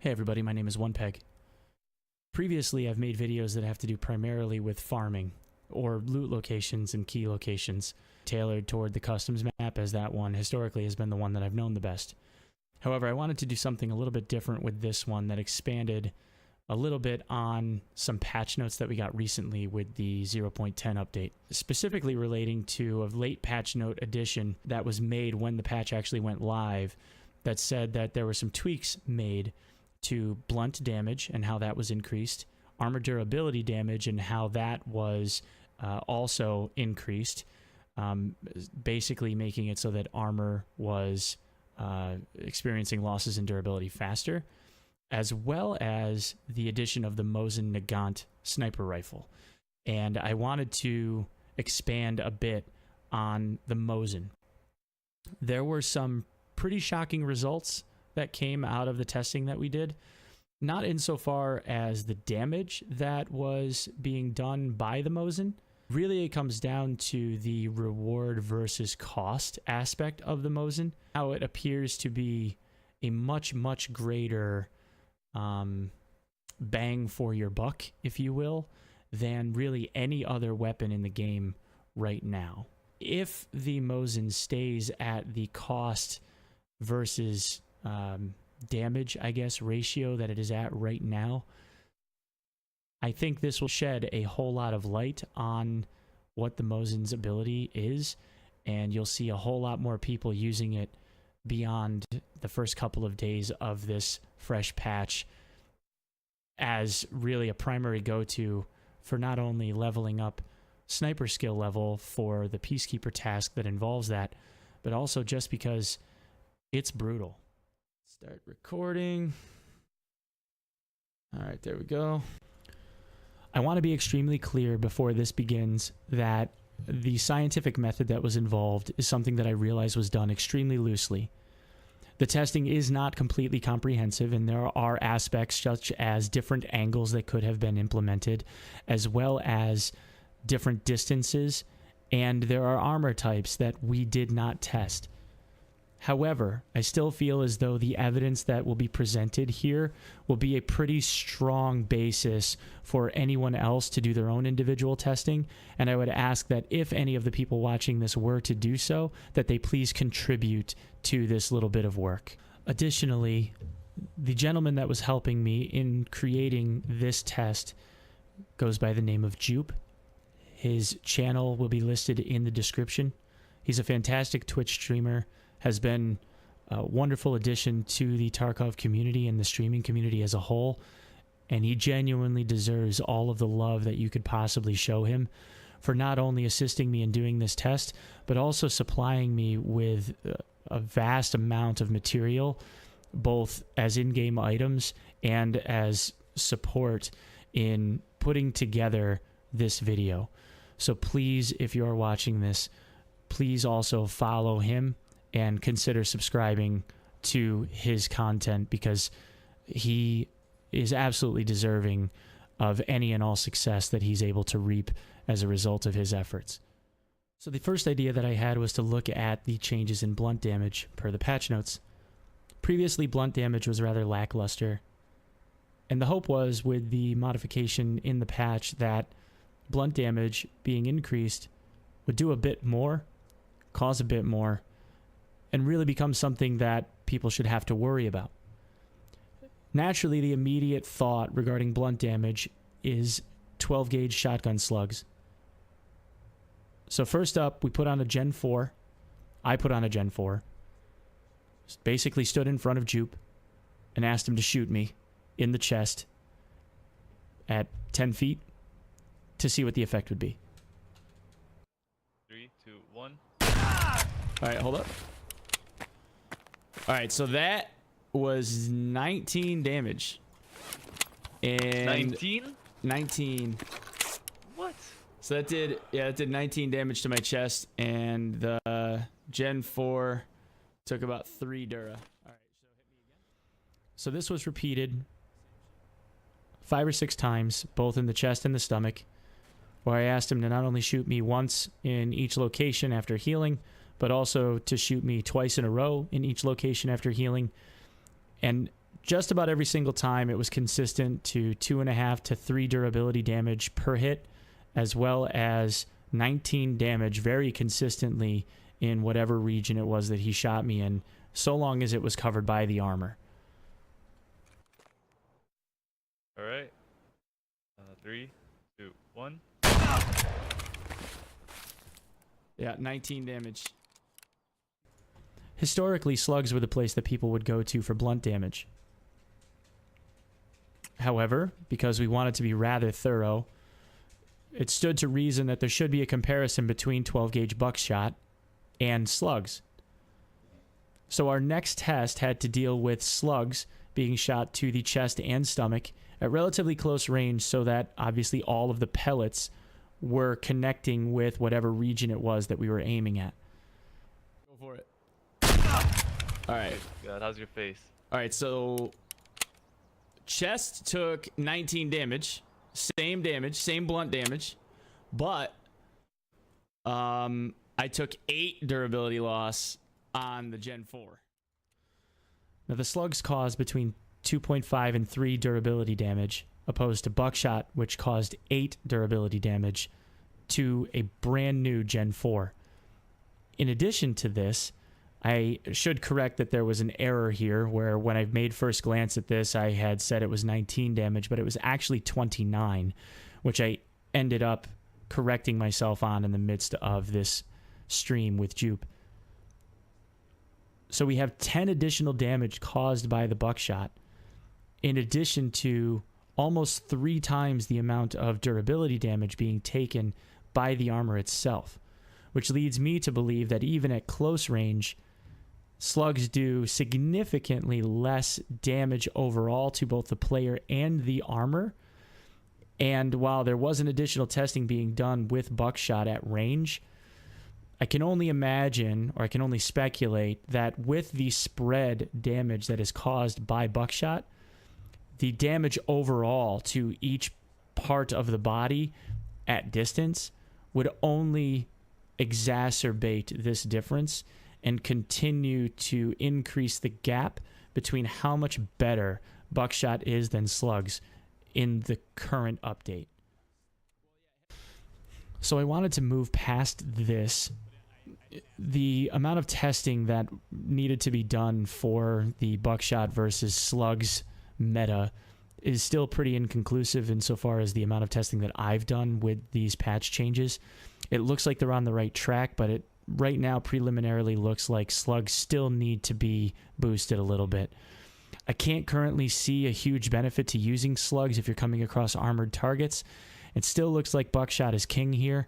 Hey everybody, my name is OnePeg. Previously, I've made videos that have to do primarily with farming, or loot locations and key locations, tailored toward the customs map, as that one historically has been the one that I've known the best. However, I wanted to do something a little bit different with this one that expanded a little bit on some patch notes that we got recently with the 0.10 update, specifically relating to a late patch note addition that was made when the patch actually went live that said that there were some tweaks made to blunt damage and how that was increased, armor durability damage and how that was also increased, basically making it so that armor was experiencing losses in durability faster, as well as the addition of the Mosin Nagant sniper rifle. And I wanted to expand a bit on the Mosin. There were some pretty shocking results that came out of the testing that we did, not insofar as the damage that was being done by the Mosin. Really, it comes down to the reward versus cost aspect of the Mosin, how it appears to be a much, much greater bang for your buck, if you will, than really any other weapon in the game right now. If the Mosin stays at the cost versus damage, I guess, ratio that it is at right now, I think this will shed a whole lot of light on what the Mosin's ability is, and you'll see a whole lot more people using it beyond the first couple of days of this fresh patch as really a primary go-to for not only leveling up sniper skill level for the Peacekeeper task that involves that, but also just because it's brutal. Start recording. All right, there we go. I want to be extremely clear before this begins that the scientific method that was involved is something that I realize was done extremely loosely. The testing is not completely comprehensive, and there are aspects such as different angles that could have been implemented, as well as different distances, and there are armor types that we did not test. However, I still feel as though the evidence that will be presented here will be a pretty strong basis for anyone else to do their own individual testing, and I would ask that if any of the people watching this were to do so, that they please contribute to this little bit of work. Additionally, the gentleman that was helping me in creating this test goes by the name of Jupe. His channel will be listed in the description. He's a fantastic Twitch streamer, has been a wonderful addition to the TARKOV community and the streaming community as a whole, and he genuinely deserves all of the love that you could possibly show him for not only assisting me in doing this test, but also supplying me with a vast amount of material, both as in-game items and as support in putting together this video. So please, if you are watching this, please also follow him and consider subscribing to his content, because he is absolutely deserving of any and all success that he's able to reap as a result of his efforts. So the first idea that I had was to look at the changes in blunt damage per the patch notes. Previously, blunt damage was rather lackluster, and the hope was with the modification in the patch that blunt damage being increased would do a bit more, cause a bit more, and really become something that people should have to worry about. Naturally, the immediate thought regarding blunt damage is 12 gauge shotgun slugs. So first up, we put on a Gen 4. I put on a Gen 4. Basically stood in front of Jupe and asked him to shoot me in the chest at 10 feet to see what the effect would be. 3, 2, 1. Alright, hold up. Alright, so that was 19 damage. And 19? 19. What? So that did, yeah, that did 19 damage to my chest, and the Gen 4 took about 3 Dura. Alright, so hit me again. So this was repeated 5 or 6 times, both in the chest and the stomach, where I asked him to not only shoot me once in each location after healing, but also to shoot me twice in a row in each location after healing. And just about every single time it was consistent to 2.5 to 3 durability damage per hit, as well as 19 damage very consistently in whatever region it was that he shot me in, so long as it was covered by the armor. All right. 3, 2, 1. Yeah, 19 damage. Historically, slugs were the place that people would go to for blunt damage. However, because we wanted to be rather thorough, it stood to reason that there should be a comparison between 12-gauge buckshot and slugs. So our next test had to deal with slugs being shot to the chest and stomach at relatively close range, so that obviously all of the pellets were connecting with whatever region it was that we were aiming at. Go for it. All right. God, how's your face? All right, so chest took 19 damage, same blunt damage, but I took 8 durability loss on the Gen 4. Now the slugs caused between 2.5 and 3 durability damage, opposed to buckshot, which caused 8 durability damage to a brand new Gen 4. In addition to this, I should correct that there was an error here, where when I made first glance at this, I had said it was 19 damage, but it was actually 29, which I ended up correcting myself on in the midst of this stream with Jupe. So we have 10 additional damage caused by the buckshot, in addition to almost 3 times the amount of durability damage being taken by the armor itself, which leads me to believe that even at close range, slugs do significantly less damage overall to both the player and the armor. And while there wasn't additional testing being done with buckshot at range, I can only imagine, or I can only speculate, that with the spread damage that is caused by buckshot, the damage overall to each part of the body at distance would only exacerbate this difference and continue to increase the gap between how much better buckshot is than slugs in the current update. So I wanted to move past this. The amount of testing that needed to be done for the buckshot versus slugs meta is still pretty inconclusive insofar as the amount of testing that I've done with these patch changes. It looks like they're on the right track, but it right now preliminarily looks like slugs still need to be boosted a little bit. I can't currently see a huge benefit to using slugs if you're coming across armored targets. It still looks like buckshot is king here.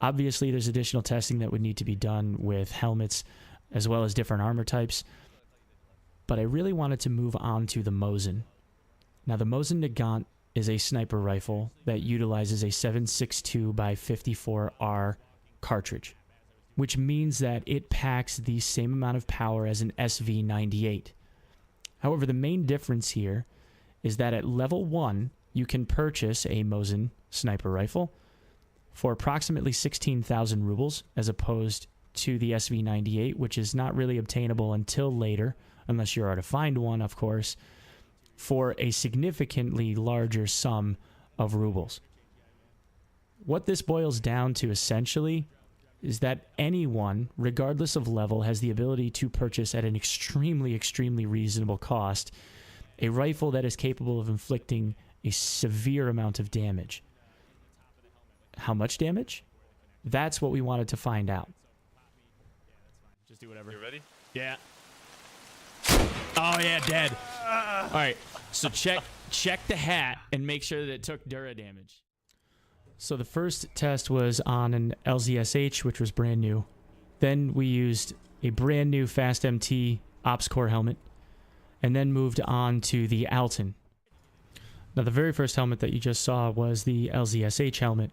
Obviously, there's additional testing that would need to be done with helmets as well as different armor types. But I really wanted to move on to the Mosin. Now, the Mosin Nagant is a sniper rifle that utilizes a 7.62 by 54R cartridge, which means that it packs the same amount of power as an SV98. However, the main difference here is that at level 1, you can purchase a Mosin sniper rifle for approximately 16,000 rubles, as opposed to the SV98, which is not really obtainable until later, unless you're to find one, of course, for a significantly larger sum of rubles. What this boils down to essentially is that anyone, regardless of level, has the ability to purchase at an extremely, extremely reasonable cost a rifle that is capable of inflicting a severe amount of damage. How much damage? That's what we wanted to find out. Just do whatever. You ready? Yeah. Oh yeah, dead. All right. So check the hat and make sure that it took Dura damage. So the first test was on an LZSH, which was brand new. Then we used a brand new Fast MT Ops Core helmet, and then moved on to the Alton. Now the very first helmet that you just saw was the LZSH helmet,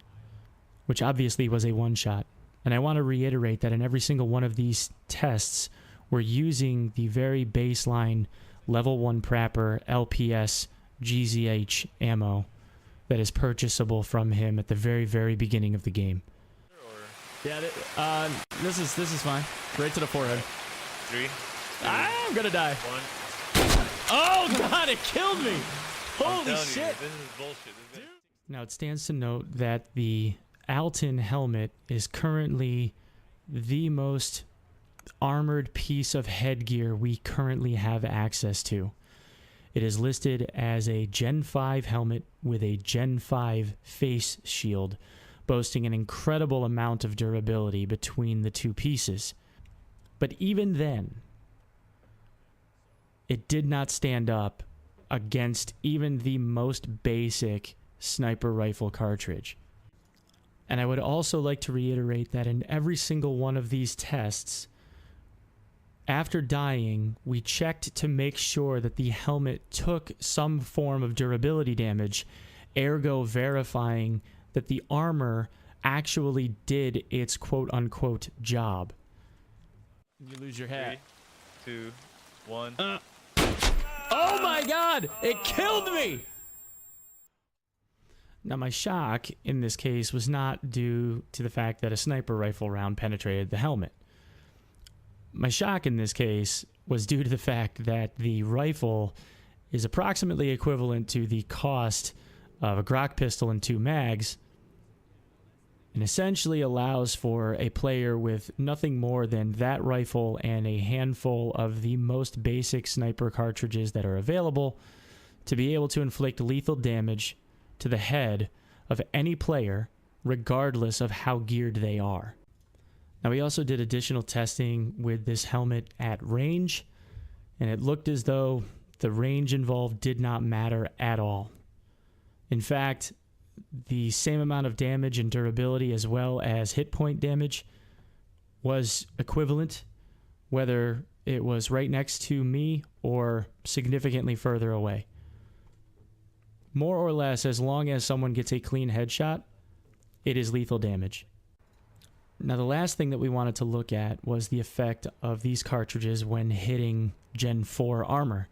which obviously was a one-shot. And I want to reiterate that in every single one of these tests, we're using the very baseline level 1 Prapor LPS GZH ammo that is purchasable from him at the very, very beginning of the game. Yeah, this is fine. Right to the forehead. 3, 2, I'm gonna die. 1. Oh god, it killed me! I'm Holy telling shit! You, this is bullshit. Now it stands to note that the Alton helmet is currently the most armored piece of headgear we currently have access to. It is listed as a Gen 5 helmet with a Gen 5 face shield, boasting an incredible amount of durability between the two pieces. But even then, it did not stand up against even the most basic sniper rifle cartridge. And I would also like to reiterate that in every single one of these tests, after dying, we checked to make sure that the helmet took some form of durability damage, ergo verifying that the armor actually did its quote-unquote job. You lose your hat. 3, 2, 1. Oh my god! It killed me! Now my shock in this case was not due to the fact that a sniper rifle round penetrated the helmet. My shock in this case was due to the fact that the rifle is approximately equivalent to the cost of a Glock pistol and 2 mags, and essentially allows for a player with nothing more than that rifle and a handful of the most basic sniper cartridges that are available to be able to inflict lethal damage to the head of any player, regardless of how geared they are. Now, we also did additional testing with this helmet at range, and it looked as though the range involved did not matter at all. In fact, the same amount of damage and durability as well as hit point damage was equivalent, whether it was right next to me or significantly further away. More or less, as long as someone gets a clean headshot, it is lethal damage. Now, the last thing that we wanted to look at was the effect of these cartridges when hitting Gen 4 armor.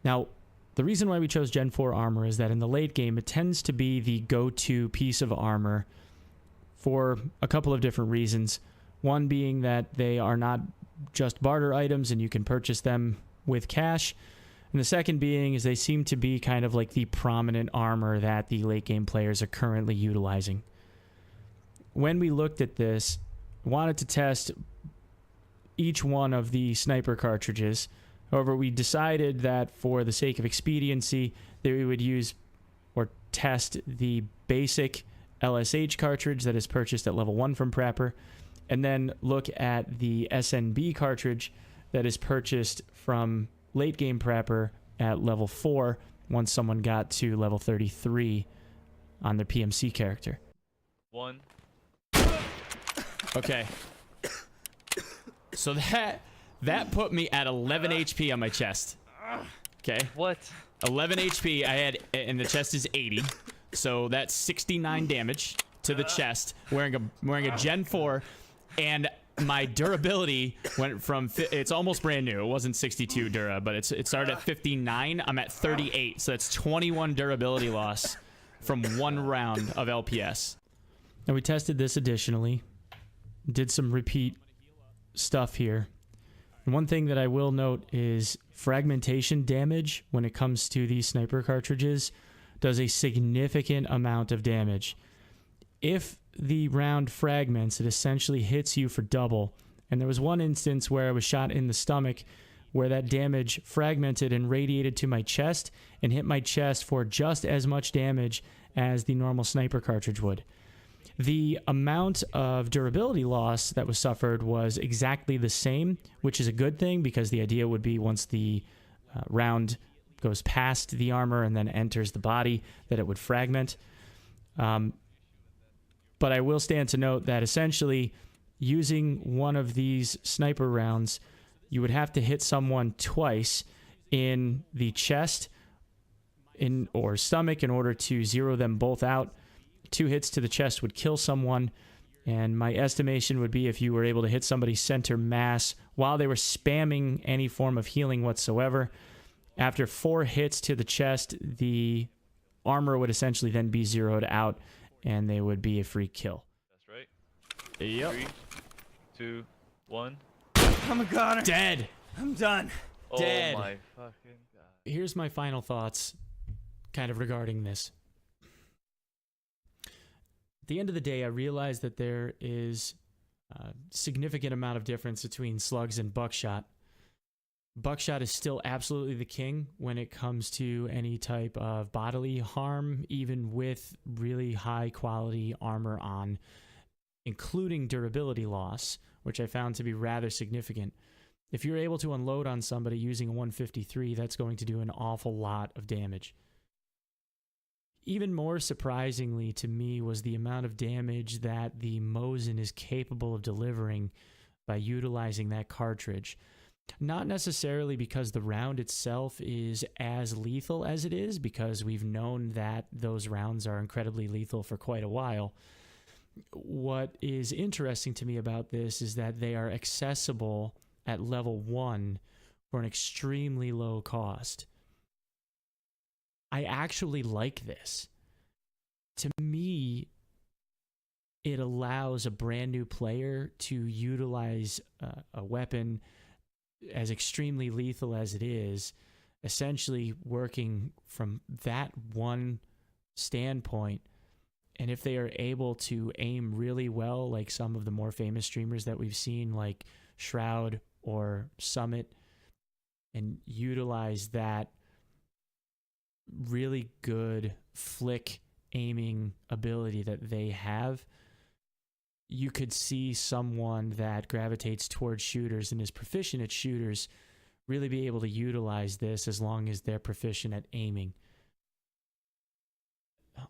Now, the reason why we chose Gen 4 armor is that in the late game, it tends to be the go-to piece of armor for a couple of different reasons. One being that they are not just barter items and you can purchase them with cash. And the second being is they seem to be kind of like the prominent armor that the late game players are currently utilizing. When we looked at this, wanted to test each one of the sniper cartridges. However, we decided that for the sake of expediency, that we would use or test the basic LSH cartridge that is purchased at level 1 from Prepper, and then look at the SNB cartridge that is purchased from late game Prepper at level 4 once someone got to level 33 on their PMC character. 1. Okay. So that put me at 11 HP on my chest. Okay. What? 11 HP I had, and the chest is 80. So that's 69 damage to the chest, wearing a Gen 4, and my durability went from, it's almost brand new. It wasn't 62 dura, but it started at 59. I'm at 38, so that's 21 durability loss from one round of LPS. Now we tested this additionally, did some repeat stuff here. And one thing that I will note is fragmentation damage when it comes to these sniper cartridges does a significant amount of damage. If the round fragments, it essentially hits you for double. And there was one instance where I was shot in the stomach where that damage fragmented and radiated to my chest and hit my chest for just as much damage as the normal sniper cartridge would. The amount of durability loss that was suffered was exactly the same, which is a good thing because the idea would be once the round goes past the armor and then enters the body that it would fragment. But I will stand to note that essentially using one of these sniper rounds, you would have to hit someone twice in the chest or stomach in order to zero them both out. 2 hits to the chest would kill someone, and my estimation would be if you were able to hit somebody center mass while they were spamming any form of healing whatsoever, after 4 hits to the chest, the armor would essentially then be zeroed out, and they would be a free kill. That's right. Yep. 3, 2, 1. I'm a goner. Dead. I'm done. Dead. Oh my fucking god. Here's my final thoughts kind of regarding this. At the end of the day, I realized that there is a significant amount of difference between slugs and buckshot. Buckshot is still absolutely the king when it comes to any type of bodily harm, even with really high quality armor on, including durability loss, which I found to be rather significant. If you're able to unload on somebody using a 153, that's going to do an awful lot of damage. Even more surprisingly to me was the amount of damage that the Mosin is capable of delivering by utilizing that cartridge. Not necessarily because the round itself is as lethal as it is, because we've known that those rounds are incredibly lethal for quite a while. What is interesting to me about this is that they are accessible at level 1 for an extremely low cost. I actually like this. To me, it allows a brand new player to utilize a weapon as extremely lethal as it is, essentially working from that one standpoint. And if they are able to aim really well, like some of the more famous streamers that we've seen, like Shroud or Summit, and utilize that really good flick aiming ability that they have, you could see someone that gravitates towards shooters and is proficient at shooters really be able to utilize this as long as they're proficient at aiming.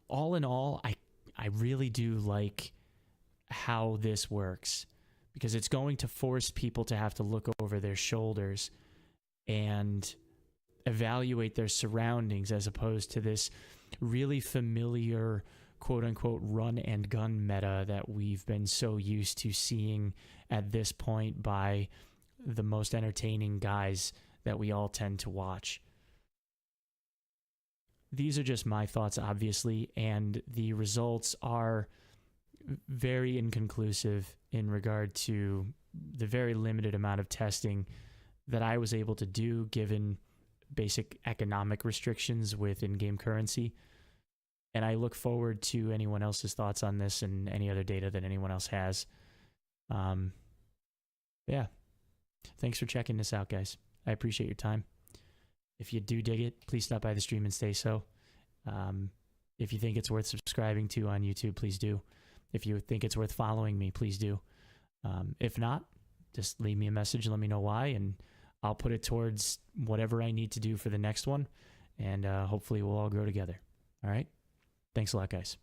All in all, I really do like how this works, because it's going to force people to have to look over their shoulders and evaluate their surroundings, as opposed to this really familiar quote-unquote run and gun meta that we've been so used to seeing at this point by the most entertaining guys that we all tend to watch. These are just my thoughts, obviously, and the results are very inconclusive in regard to the very limited amount of testing that I was able to do given basic economic restrictions with in-game currency. And I look forward to anyone else's thoughts on this and any other data that anyone else has. Yeah. Thanks for checking this out, guys. I appreciate your time. If you do dig it, please stop by the stream and stay so. If you think it's worth subscribing to on YouTube, please do. If you think it's worth following me, please do. If not, just leave me a message and let me know why, and I'll put it towards whatever I need to do for the next one, and hopefully we'll all grow together. All right? Thanks a lot, guys.